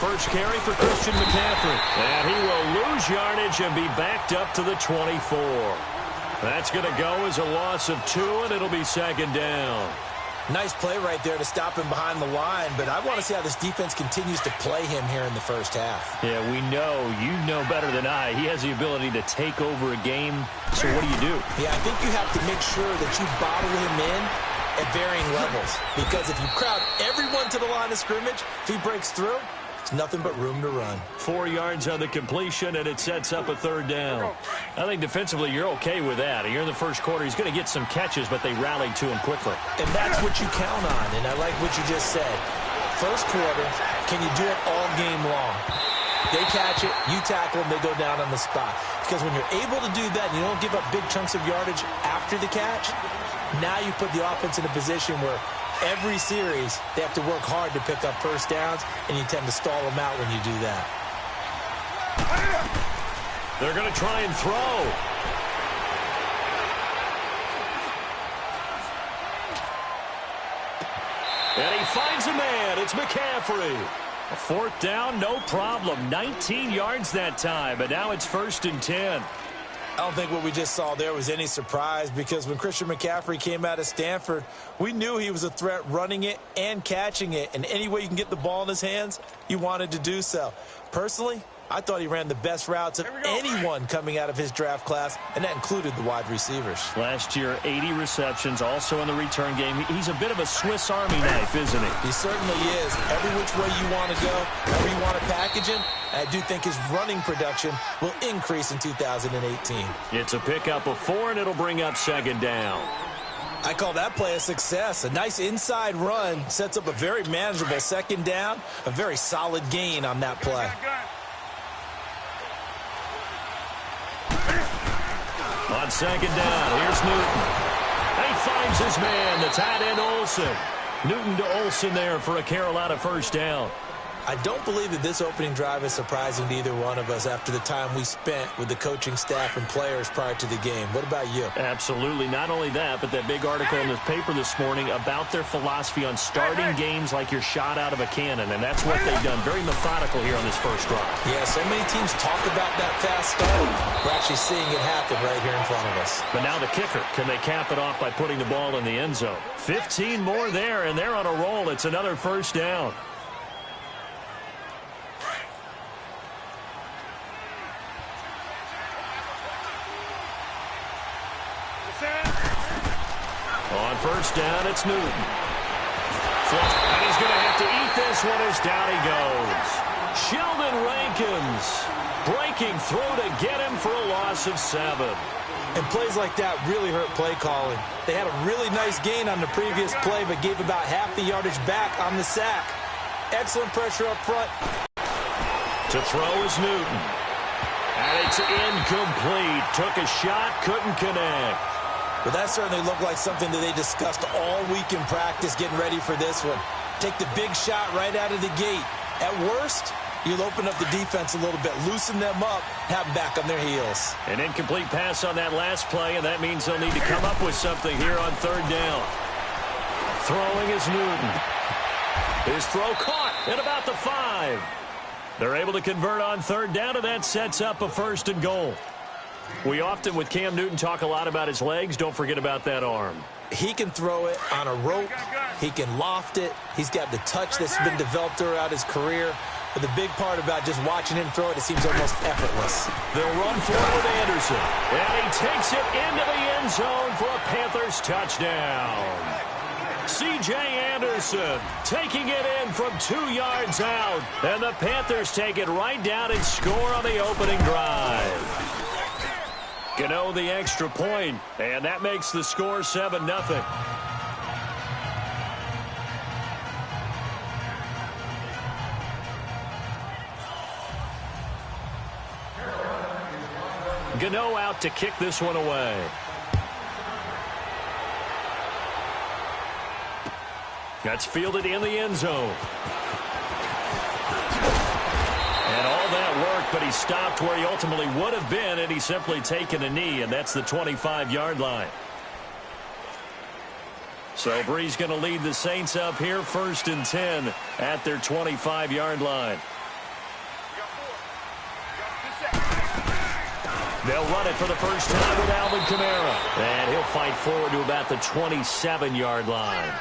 First carry for Christian McCaffrey. And he will lose yardage and be backed up to the 24. That's going to go as a loss of 2, and it'll be second down. Nice play right there to stop him behind the line, but I want to see how this defense continues to play him here in the first half. Yeah, we know. You know better than I. He has the ability to take over a game, so what do? Yeah, I think you have to make sure that you bottle him in at varying levels, because if you crowd everyone to the line of scrimmage, if he breaks through, it's nothing but room to run. 4 yards on the completion, and it sets up a third down. I think defensively you're okay with that. Here in the first quarter, he's going to get some catches, but they rallied to him quickly. And that's what you count on, and I like what you just said. First quarter, can you do it all game long? They catch it, you tackle them, they go down on the spot. Because when you're able to do that and you don't give up big chunks of yardage after the catch, now you put the offense in a position where every series, they have to work hard to pick up first downs, and you tend to stall them out when you do that. They're going to try and throw. And he finds a man. It's McCaffrey. A fourth down, no problem. 19 yards that time, but now it's 1st and 10. I don't think what we just saw there was any surprise, because when Christian McCaffrey came out of Stanford, we knew he was a threat running it and catching it. And any way you can get the ball in his hands, you wanted to do so. Personally, I thought he ran the best routes of anyone coming out of his draft class, and that included the wide receivers. Last year, 80 receptions, also in the return game. He's a bit of a Swiss Army knife, isn't he? He certainly is. Every which way you want to go, however you want to package him, I do think his running production will increase in 2018. It's a pickup of 4, and it'll bring up second down. I call that play a success. A nice inside run sets up a very manageable second down, a very solid gain on that play. On second down, here's Newton. He finds his man, the tight end Olsen. Newton to Olsen there for a Carolina first down. I don't believe that this opening drive is surprising to either one of us after the time we spent with the coaching staff and players prior to the game. What about you? Absolutely. Not only that, but that big article in the paper this morning about their philosophy on starting games like you're shot out of a cannon, and that's what they've done. Very methodical here on this first drive. Yeah, so many teams talk about that fast start. We're actually seeing it happen right here in front of us. But now the kicker, can they cap it off by putting the ball in the end zone? 15 more there, and they're on a roll. It's another first down. On first down, it's Newton. And he's going to have to eat this one as down he goes. Sheldon Rankins breaking through to get him for a loss of 7. And plays like that really hurt play calling. They had a really nice gain on the previous play, but gave about half the yardage back on the sack. Excellent pressure up front. To throw is Newton. And it's incomplete. Took a shot, couldn't connect. But that certainly looked like something that they discussed all week in practice, getting ready for this one. Take the big shot right out of the gate. At worst, you'll open up the defense a little bit, loosen them up, have them back on their heels. An incomplete pass on that last play, and that means they'll need to come up with something here on third down. Throwing is Newton. His throw caught at about the 5. They're able to convert on third down, and that sets up a 1st and goal. We often, with Cam Newton, talk a lot about his legs. Don't forget about that arm. He can throw it on a rope. He can loft it. He's got the touch that's been developed throughout his career. But the big part about just watching him throw it, it seems almost effortless. They'll run for it with Anderson. And he takes it into the end zone for a Panthers touchdown. C.J. Anderson taking it in from 2 yards out. And the Panthers take it right down and score on the opening drive. Gano the extra point, and that makes the score 7-0. Gano out to kick this one away. That's fielded in the end zone. And all that worked, but he stopped where he ultimately would have been, and he's simply taken a knee, and that's the 25-yard line. So Bree's going to lead the Saints up here, 1st and 10 at their 25-yard line. They'll run it for the first time with Alvin Kamara. And he'll fight forward to about the 27-yard line.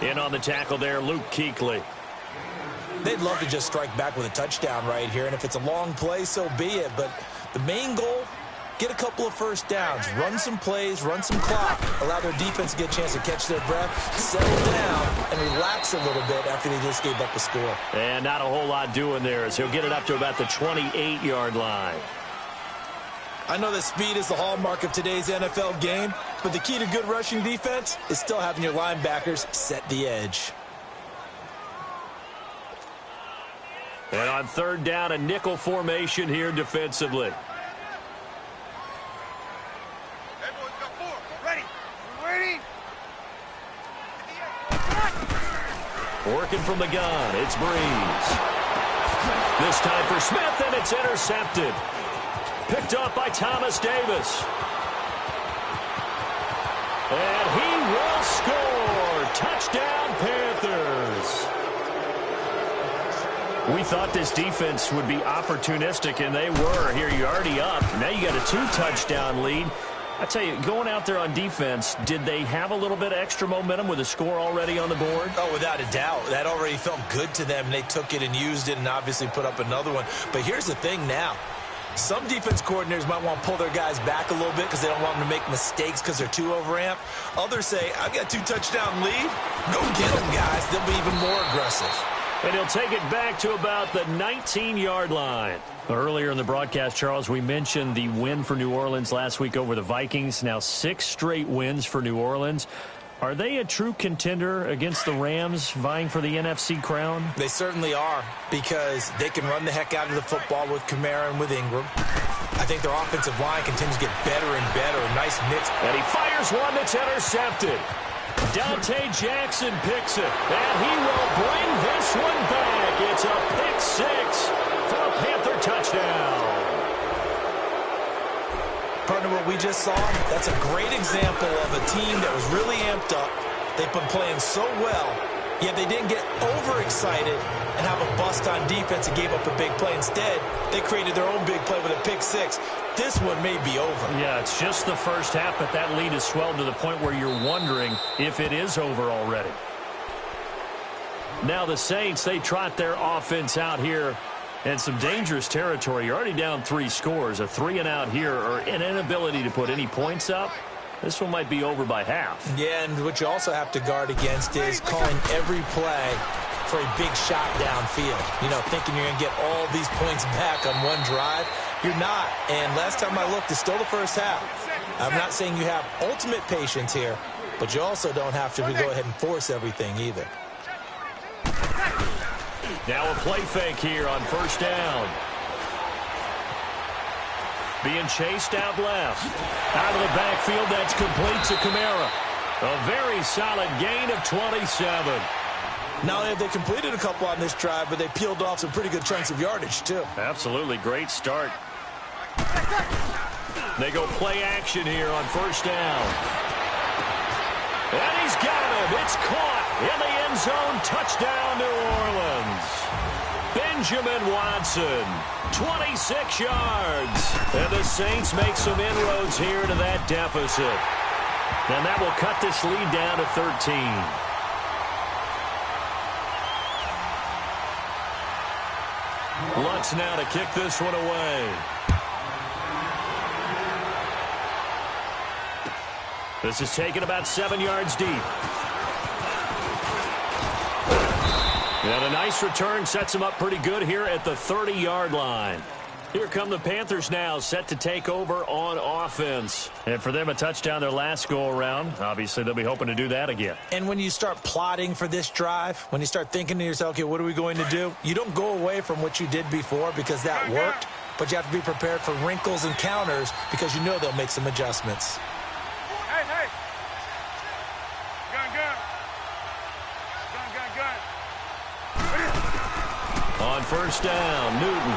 In on the tackle there, Luke Kuechly. They'd love to just strike back with a touchdown right here, and if it's a long play, so be it. But the main goal, get a couple of first downs, run some plays, run some clock, allow their defense to get a chance to catch their breath, settle down, and relax a little bit after they just gave up a score. And not a whole lot doing there as he'll get it up to about the 28-yard line. I know that speed is the hallmark of today's NFL game, but the key to good rushing defense is still having your linebackers set the edge. And on third down, a nickel formation here defensively. Working from the gun, it's Breeze. This time for Smith, and it's intercepted. Picked up by Thomas Davis. And he will score. Touchdown, Panthers. We thought this defense would be opportunistic, and they were. Here, you're already up. Now you got a 2-touchdown lead. I tell you, going out there on defense, did they have a little bit of extra momentum with a score already on the board? Oh, without a doubt. That already felt good to them. They took it and used it and obviously put up another one. But here's the thing now. Some defense coordinators might want to pull their guys back a little bit because they don't want them to make mistakes because they're too overamped. Others say, I've got a 2-touchdown lead. Go get them, guys. They'll be even more aggressive. And he'll take it back to about the 19-yard line. Earlier in the broadcast, Charles, we mentioned the win for New Orleans last week over the Vikings. Now 6 straight wins for New Orleans. Are they a true contender against the Rams vying for the NFC crown? They certainly are, because they can run the heck out of the football with Kamara and with Ingram. I think their offensive line continues to get better and better. A nice mix. And he fires one that's intercepted. Dante Jackson picks it, and he will bring this one back. It's a pick 6 for a Panther touchdown. Partner, what we just saw, that's a great example of a team that was really amped up. They've been playing so well, yet they didn't get overexcited and have a bust on defense and gave up a big play. Instead, they created their own big play with a pick 6. This one may be over. Yeah, it's just the first half, but that lead has swelled to the point where you're wondering if it is over already. Now the Saints, they trot their offense out here in some dangerous territory. You're already down 3 scores. A 3-and-out here, or an inability to put any points up. This one might be over by half. Yeah, and what you also have to guard against is calling every play for a big shot downfield. You know, thinking you're going to get all these points back on one drive. You're not. And last time I looked, it's still the first half. I'm not saying you have ultimate patience here, but you also don't have to go ahead and force everything either. Now a play fake here on first down. Being chased out left. Out of the backfield, that's complete to Kamara. A very solid gain of 27. Not only have they completed a couple on this drive, but they peeled off some pretty good chunks of yardage, too. Absolutely. Great start. They go play action here on first down. And he's got him. It's caught in the end zone. Touchdown, New Orleans. Benjamin Watson, 26 yards. And the Saints make some inroads here to that deficit. And that will cut this lead down to 13. Lutz now to kick this one away. This is taken about 7 yards deep. And a nice return sets him up pretty good here at the 30-yard line. Here come the Panthers now, set to take over on offense. And for them, a touchdown their last go-around. Obviously, they'll be hoping to do that again. And when you start plotting for this drive, when you start thinking to yourself, okay, what are we going to do? You don't go away from what you did before because that worked, but you have to be prepared for wrinkles and counters because you know they'll make some adjustments. Hey. Gun. On first down, Newton.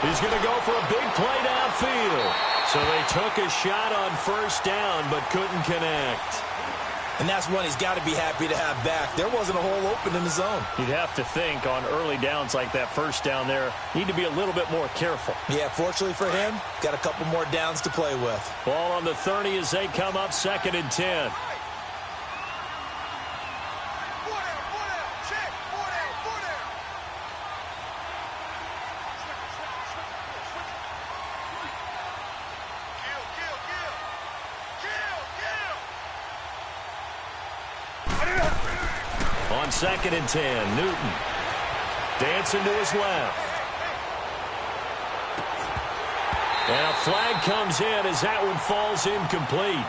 He's going to go for a big play downfield. So they took a shot on first down but couldn't connect. And that's one he's got to be happy to have back. There wasn't a hole open in the zone. You'd have to think on early downs like that first down there, need to be a little bit more careful. Yeah, fortunately for him, got a couple more downs to play with. Ball on the 30 as they come up 2nd and 10. On 2nd and 10, Newton dancing to his left. And a flag comes in as that one falls incomplete.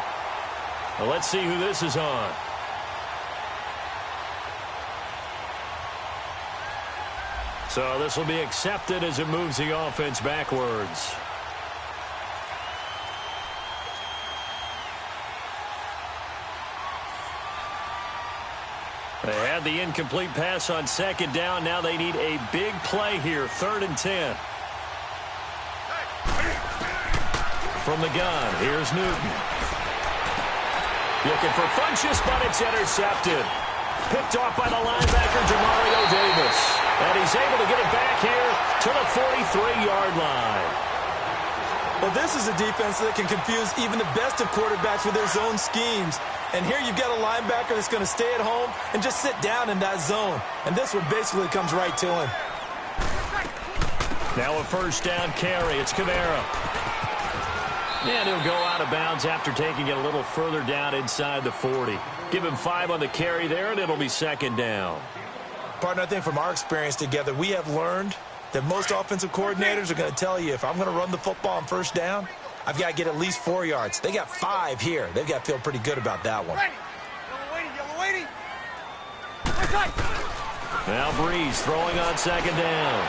Well, let's see who this is on. So this will be accepted as it moves the offense backwards. They had the incomplete pass on 2nd down. Now they need a big play here. 3rd and 10. From the gun, here's Newton. Looking for Funchess, but it's intercepted. Picked off by the linebacker, Demario Davis. And he's able to get it back here to the 43-yard line. Well, this is a defense that can confuse even the best of quarterbacks with their zone schemes. And here you've got a linebacker that's going to stay at home and just sit down in that zone. And this one basically comes right to him. Now a 1st down carry. It's Kamara. And he'll go out of bounds after taking it a little further down inside the 40. Give him 5 on the carry there, and it'll be 2nd down. Partner, I think from our experience together, we have learned that most offensive coordinators are going to tell you, if I'm going to run the football on 1st down, I've got to get at least 4 yards. They got 5 here. They've got to feel pretty good about that one. Yellow waiting. Now Breeze throwing on 2nd down.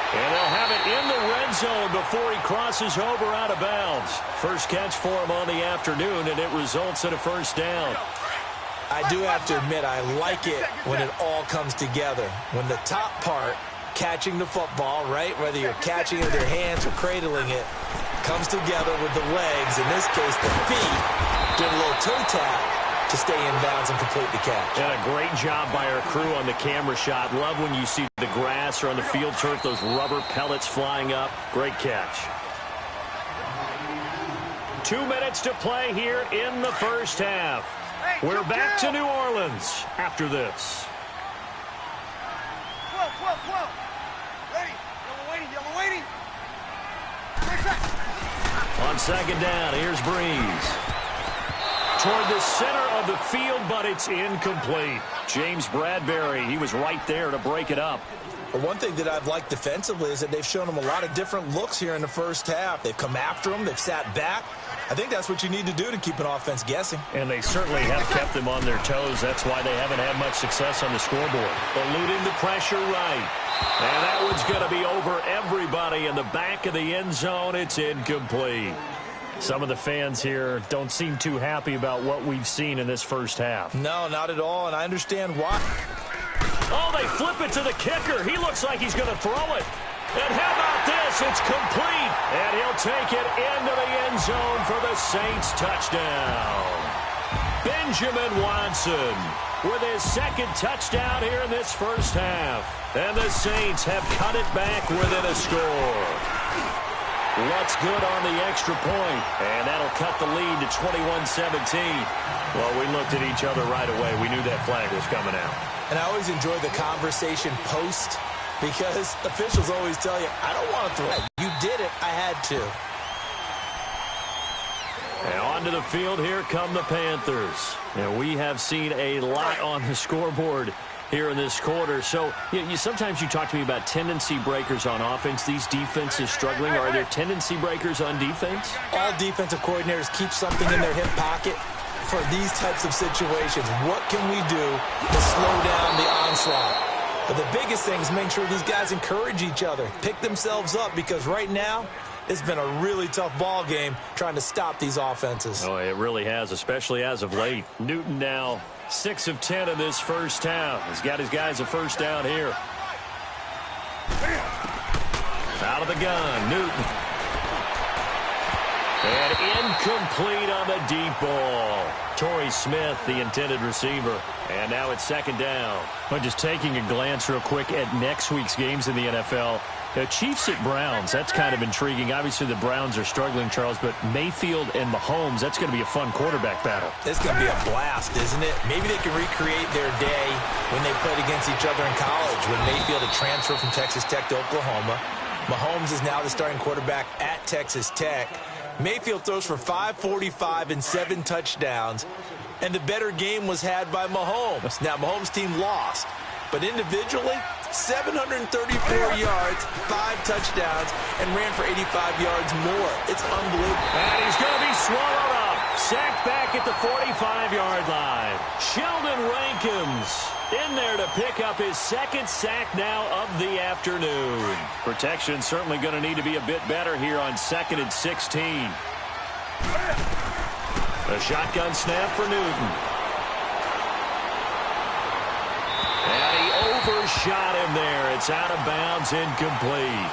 And they'll have it in the red zone before he crosses over out of bounds. First catch for him on the afternoon, and it results in a 1st down. I do have to admit, I like it when it all comes together. When the top part, catching the football, right, whether you're catching it with your hands or cradling it, comes together with the legs, in this case the feet, get a little toe tap to stay in bounds and complete the catch. And a great job by our crew on the camera shot. Love when you see the grass or on the field turf, those rubber pellets flying up. Great catch. 2 minutes to play here in the 1st half. We're back to New Orleans after this. 12. Ready. Yellow waiting. On 2nd down, here's Breeze. Toward the center of the field, but it's incomplete. James Bradbury, he was right there to break it up. But one thing that I've liked defensively is that they've shown him a lot of different looks here in the 1st half. They've come after him. They've sat back. I think that's what you need to do to keep an offense guessing. And they certainly have kept them on their toes. That's why they haven't had much success on the scoreboard. Eluding the pressure right. And that one's going to be over everybody in the back of the end zone. It's incomplete. Some of the fans here don't seem too happy about what we've seen in this 1st half. No, not at all, and I understand why. Oh, they flip it to the kicker. He looks like he's going to throw it. And how about this? It's complete. And he'll take it into the end zone for the Saints touchdown. Benjamin Watson with his 2nd touchdown here in this 1st half. And the Saints have cut it back within a score. What's good on the extra point? And that'll cut the lead to 21-17. Well, we looked at each other right away. We knew that flag was coming out. And I always enjoy the conversation post because officials always tell you, I don't want to throw it. You did it. I had to. And onto the field, here come the Panthers. And we have seen a lot on the scoreboard here in this quarter. So sometimes you talk to me about tendency breakers on offense. These defenses struggling. Are there tendency breakers on defense? All defensive coordinators keep something in their hip pocket for these types of situations. What can we do to slow down the onslaught? But the biggest thing is make sure these guys encourage each other, pick themselves up, because right now it's been a really tough ball game trying to stop these offenses. Oh, it really has, especially as of late. Newton now 6 of 10 in this 1st half. He's got his guys a 1st down here. Out of the gun, Newton. And incomplete on the deep ball. Torrey Smith, the intended receiver. And now it's second down. Well, just taking a glance real quick at next week's games in the NFL. The Chiefs at Browns, that's kind of intriguing. Obviously, the Browns are struggling, Charles, but Mayfield and Mahomes, that's going to be a fun quarterback battle. It's going to be a blast, isn't it? Maybe they can recreate their day when they played against each other in college, when Mayfield had transferred from Texas Tech to Oklahoma. Mahomes is now the starting quarterback at Texas Tech. Mayfield throws for 545 and 7 touchdowns, and the better game was had by Mahomes. Now, Mahomes' team lost, but individually, 734 yards, 5 touchdowns, and ran for 85 yards more. It's unbelievable. And he's going to be swallowed up. Sacked back at the 45-yard line. Sheldon Rankins in there to pick up his second sack now of the afternoon. Protection certainly going to need to be a bit better here on 2nd and 16. A shotgun snap for Newton. And he overshot him there. It's out of bounds, incomplete.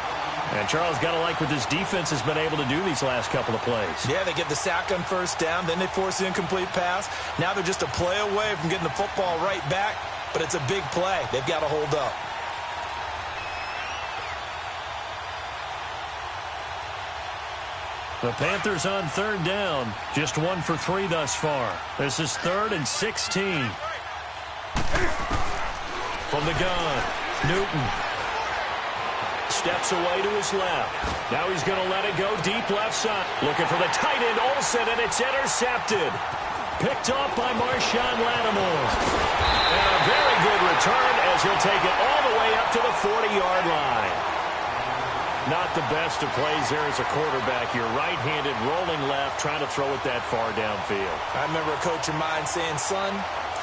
And Charles, got to like what this defense has been able to do these last couple of plays. Yeah, they get the sack on first down, then they force the incomplete pass. Now they're just a play away from getting the football right back, but it's a big play. They've got to hold up. The Panthers on 3rd down. Just 1 for 3 thus far. This is 3rd and 16. From the gun, Newton steps away to his left. Now he's going to let it go deep left side. Looking for the tight end, Olsen, and it's intercepted. Picked off by Marshawn Lattimore. And a very good return as he'll take it all the way up to the 40-yard line. Not the best of plays there as a quarterback. You're right-handed, rolling left, trying to throw it that far downfield. I remember a coach of mine saying, son,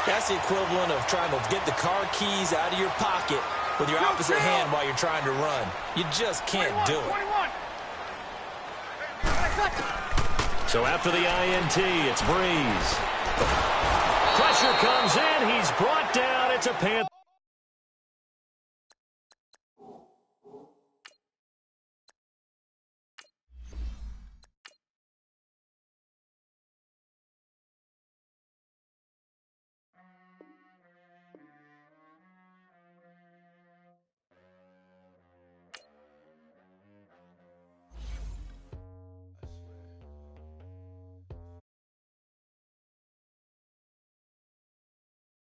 that's the equivalent of trying to get the car keys out of your pocket with your opposite hand while you're trying to run. You just can't do it. So after the INT, it's Breeze. Pressure comes in. He's brought down. It's a Panther.